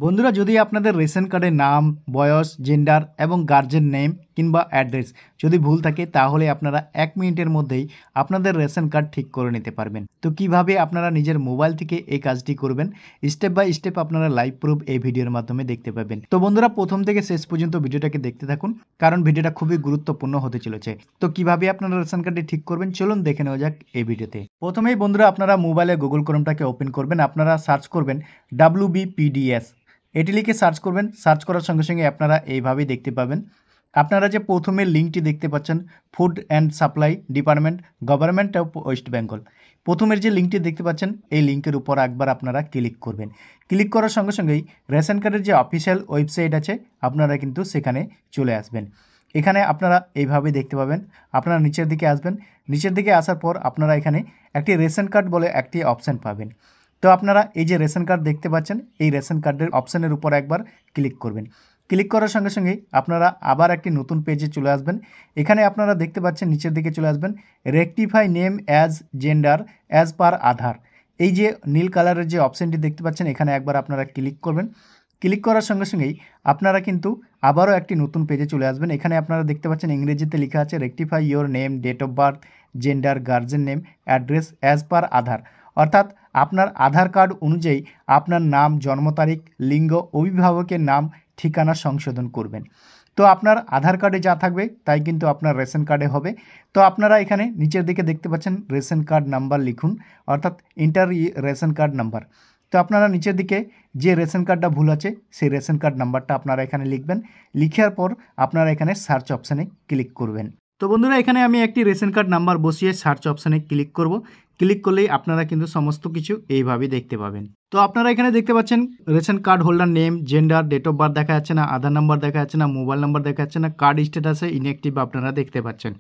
বন্ধুরা, যদি আপনাদের রেশন কার্ডের নাম, বয়স, জেন্ডার এবং গার্জেন নেম কিংবা অ্যাড্রেস যদি ভুল থাকে, তাহলে আপনারা 1 মিনিটের মধ্যেই আপনাদের রেশন কার্ড ঠিক করে নিতে পারবেন। তো কিভাবে আপনারা নিজের মোবাইল থেকে এই কাজটি করবেন, স্টেপ বাই স্টেপ আপনারা লাইভ প্রুফ এই ভিডিওর মাধ্যমে দেখতে পাবেন। তো বন্ধুরা, প্রথম থেকে শেষ পর্যন্ত ভিডিওটাকে দেখতে থাকুন, কারণ ভিডিওটা খুবই গুরুত্বপূর্ণ হতে চলেছে। তো কিভাবে আপনারা রেশন কার্ডটি ঠিক করবেন, চলুন দেখে নেওয়া যাক এই ভিডিওতে। প্রথমেই বন্ধুরা, আপনারা মোবাইলে গুগল ক্রোমটাকে ওপেন করবেন। আপনারা সার্চ করবেন WBPDS, এটি লিখে সার্চ করবেন। সার্চ করার সঙ্গে সঙ্গে আপনারা এইভাবেই দেখতে পাবেন। আপনারা যে প্রথমের লিঙ্কটি দেখতে পাচ্ছেন, food and supply department, government of West Bengal, প্রথমের যে লিঙ্কটি দেখতে পাচ্ছেন, এই লিঙ্কের উপর একবার আপনারা ক্লিক করবেন। ক্লিক করার সঙ্গে সঙ্গেই রেশন কার্ডের যে অফিসিয়াল ওয়েবসাইট আছে, আপনারা কিন্তু সেখানে চলে আসবেন। এখানে আপনারা এইভাবে দেখতে পাবেন। আপনারা নিচের দিকে আসবেন। নিচের দিকে আসার পর আপনারা এখানে একটি রেশন কার্ড বলে একটি অপশান পাবেন। তো আপনারা এই যে রেশন কার্ড দেখতে পাচ্ছেন, এই রেশন কার্ডের অপশানের উপর একবার ক্লিক করবেন। ক্লিক করার সঙ্গে সঙ্গেই আপনারা আবার একটি নতুন পেজে চলে আসবেন। এখানে আপনারা দেখতে পাচ্ছেন, নিচের দিকে চলে আসবেন, rectify name as gender as per Aadhaar. এই যে নীল কালারের যে অপশানটি দেখতে পাচ্ছেন, এখানে একবার আপনারা ক্লিক করবেন। ক্লিক করার সঙ্গে সঙ্গেই আপনারা কিন্তু আবারও একটি নতুন পেজে চলে আসবেন। এখানে আপনারা দেখতে পাচ্ছেন ইংরেজিতে লেখা আছে rectify your name, date of birth, gender, guardian name, address as per Aadhaar. অর্থাৎ আপনার আধার কার্ড অনুযায়ী আপনার নাম, জন্ম তারিখ, লিঙ্গ, অভিভাবকের নাম, ঠিকানা সংশোধন করবেন। তো আপনার আধার কার্ডে যা থাকবে তাই কিন্তু আপনার রেশন কার্ডে হবে। তো আপনারা এখানে নিচের দিকে দেখতে পাচ্ছেন রেশন কার্ড নাম্বার লিখুন, অর্থাৎ ইন্টার রেশন কার্ড নাম্বার। তো আপনারা নিচের দিকে যে রেশন কার্ডটা ভুল আছে, সেই রেশন কার্ড নাম্বারটা আপনারা এখানে লিখবেন। লিখার পর আপনারা এখানে সার্চ অপশানে ক্লিক করবেন। তো বন্ধুরা, এখানে আমি একটি রেশন কার্ড নাম্বার বসিয়ে সার্চ অপশানে ক্লিক করব। ক্লিক করলেই আপনারা কিন্তু সমস্ত কিছু এইভাবেই দেখতে পাবেন। তো আপনারা এখানে দেখতে পাচ্ছেন ration card holder name, gender, date of birth দেখা যাচ্ছে না, আধার নাম্বার দেখা যাচ্ছে না, মোবাইল নাম্বার দেখা যাচ্ছে না, কার্ড স্ট্যাটাসে ইনঅ্যাক্টিভ আপনারা দেখতে পাচ্ছেন।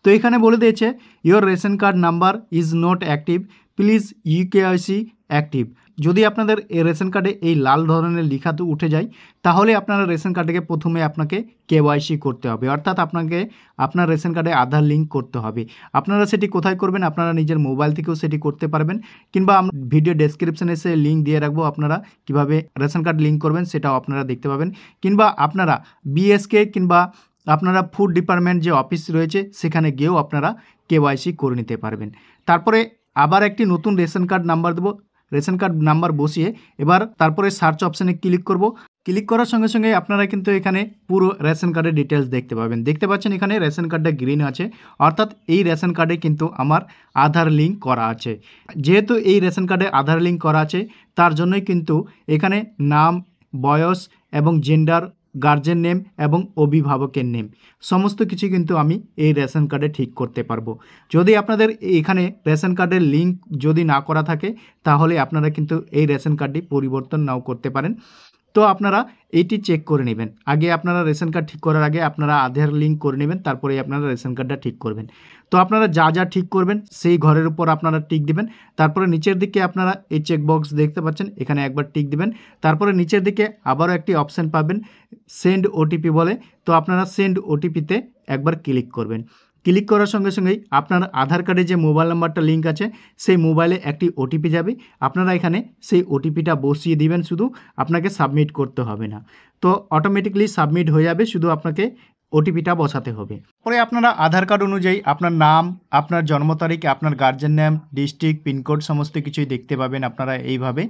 তো এখানে বলে দিয়েছে your ration card number is not active, please eKYC active. যদি আপনাদের এই রেশন কার্ডে এই লাল ধরনের লেখা তো উঠে যায়, তাহলে আপনারা রেশন কার্ডকে প্রথমে আপনাকে কেওয়াইসি করতে হবে, অর্থাৎ আপনাকে আপনার রেশন কার্ডে আধার লিঙ্ক করতে হবে। আপনারা সেটি কোথায় করবেন? আপনারা নিজের মোবাইল থেকেও সেটি করতে পারবেন, কিংবা আমরা ভিডিও ডেসক্রিপশনে সে লিঙ্ক দিয়ে রাখবো। আপনারা কিভাবে রেশন কার্ড লিঙ্ক করবেন সেটাও আপনারা দেখতে পাবেন, কিংবা আপনারা বিএসকে কিংবা আপনারা ফুড ডিপার্টমেন্ট যে অফিস রয়েছে সেখানে গিয়েও আপনারা কেওয়াইসি করে নিতে পারবেন। তারপরে আবার একটি নতুন রেশন কার্ড নাম্বার দেবো। রেশন কার্ড নাম্বার বসিয়ে এবার তারপরে সার্চ অপশানে ক্লিক করব। ক্লিক করার সঙ্গে সঙ্গে আপনারা কিন্তু এখানে পুরো রেশন কার্ডের ডিটেলস দেখতে পাবেন। দেখতে পাচ্ছেন এখানে রেশন কার্ডটা গ্রিন আছে, অর্থাৎ এই রেশন কার্ডে কিন্তু আমার আধার লিঙ্ক করা আছে। যেহেতু এই রেশন কার্ডে আধার লিঙ্ক করা আছে, তার জন্যই কিন্তু এখানে নাম, বয়স এবং জেন্ডার, গার্জেন নেম এবং অভিভাবকের নেম সমস্ত কিছু কিন্তু আমি এই রেশন কার্ডে ঠিক করতে পারবো। যদি আপনাদের এখানে রেশন কার্ডের লিঙ্ক যদি না করা থাকে, তাহলে আপনারা কিন্তু এই রেশন কার্ডটি পরিবর্তন নাও করতে পারেন। তো আপনারা এইটি চেক করে নেবেন। আগে আপনারা রেশন কার্ড ঠিক করার আগে আপনারা আধার লিঙ্ক করে নেবেন, তারপরে আপনারা রেশন কার্ডটা ঠিক করবেন। তো আপনারা যা যা ঠিক করবেন সেই ঘরের উপর আপনারা টিক দিবেন। তারপরে নিচের দিকে আপনারা এই চেকবক্স দেখতে পাচ্ছেন, এখানে একবার টিক দিবেন। তারপরে নিচের দিকে আবারও একটি অপশান পাবেন, সেন্ড ওটিপি বলে। তো আপনারা সেন্ড ওটিপিতে একবার ক্লিক করবেন। ক্লিক করার সঙ্গে সঙ্গেই আপনার আধার কার্ডে যে মোবাইল নাম্বারটা লিঙ্ক আছে, সেই মোবাইলে একটি ওটিপি যাবে। আপনারা এখানে সেই ওটিপিটা বসিয়ে দিবেন, শুধু আপনাকে সাবমিট করতে হবে না। তো অটোমেটিকলি সাবমিট হয়ে যাবে, শুধু আপনাকে ওটিপিটা বসাতে হবে। পরে আপনারা আধার কার্ড অনুযায়ী আপনার নাম, আপনার জন্ম তারিখ, আপনার গার্জেন নেম, ডিস্ট্রিক্ট, পিনকোড সমস্ত কিছুই দেখতে পাবেন আপনারা এইভাবে।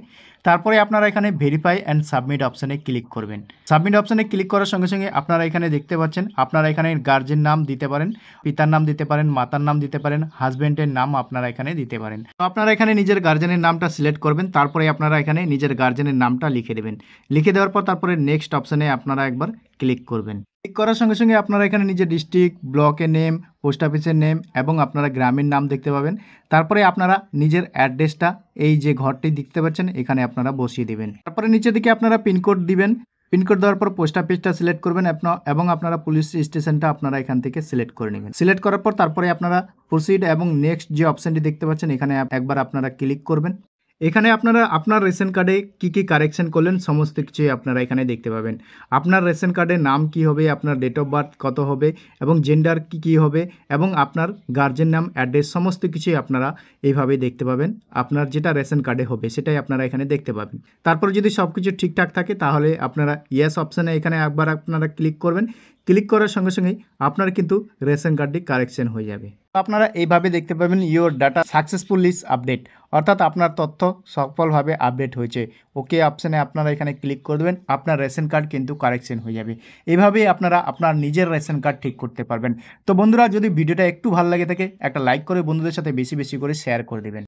তারপরে আপনারা এখানে ভেরিফাই অ্যান্ড সাবমিট অপশানে ক্লিক করবেন। সাবমিট অপশানে ক্লিক করার সঙ্গে সঙ্গে আপনারা এখানে দেখতে পাচ্ছেন, আপনারা এখানে গার্জেন নাম দিতে পারেন, পিতার নাম দিতে পারেন, মাতার নাম দিতে পারেন, হাজব্যান্ডের নাম আপনারা এখানে দিতে পারেন। তো আপনারা এখানে নিজের গার্জেনের নামটা সিলেক্ট করবেন। তারপরে আপনারা এখানে নিজের গার্জেনের নামটা লিখে দেবেন। লিখে দেওয়ার পর তারপরে নেক্সট অপশানে আপনারা একবার ক্লিক করবেন। ক্লিক করার সঙ্গে সঙ্গে আপনারা এখানে নিজের ডিস্ট্রিক্ট, ব্লকের নেম, পোস্ট অফিসের নেম এবং আপনারা গ্রামের নাম দেখতে পাবেন। তারপরে আপনারা নিজের অ্যাড্রেসটা এই যে ঘরটি দেখতে পাচ্ছেন এখানে আপনারা বসিয়ে দিবেন। তারপরে নিচের দিকে আপনারা পিনকোড দিবেন। পিনকোড দেওয়ার পর পোস্ট অফিসটা সিলেক্ট করবেন এবং আপনারা পুলিশ স্টেশনটা আপনারা এখান থেকে সিলেক্ট করে নেবেন। সিলেক্ট করার পর তারপরে আপনারা প্রসিড এবং নেক্সট যে অপশানটি দেখতে পাচ্ছেন এখানে একবার আপনারা ক্লিক করবেন। এখানে আপনারা আপনার রেশন কার্ডে কী কারেকশন করলেন সমস্ত কিছুই আপনারা এখানে দেখতে পাবেন। আপনার রেশন কার্ডের নাম কী হবে, আপনার ডেট অফ বার্থ কত হবে এবং জেন্ডার কী হবে এবং আপনার গার্জেন নাম, অ্যাড্রেস সমস্ত কিছুই আপনারা এইভাবে দেখতে পাবেন। আপনার যেটা রেশন কার্ডে হবে সেটাই আপনারা এখানে দেখতে পাবেন। তারপরে যদি সব কিছু ঠিকঠাক থাকে তাহলে আপনারা ইয়েস অপশানে এখানে একবার আপনারা ক্লিক করবেন। ক্লিক করার সঙ্গে সঙ্গেই আপনার কিন্তু রেশন কার্ডটি কারেকশন হয়ে যাবে। আপনারা এইভাবে দেখতে পাবেন ইওর ডাটা সাকসেসফুল আপডেট, অর্থাৎ আপনার তথ্য সফলভাবে আপডেট হয়েছে। ওকে অপশানে আপনারা এখানে ক্লিক করে দেবেন, আপনার রেশন কার্ড কিন্তু কারেকশন হয়ে যাবে। এইভাবেই আপনারা আপনার নিজের রেশন কার্ড ঠিক করতে পারবেন। তো বন্ধুরা, যদি ভিডিওটা একটু ভালো লাগে থাকে একটা লাইক করে বন্ধুদের সাথে বেশি বেশি করে শেয়ার করে দেবেন।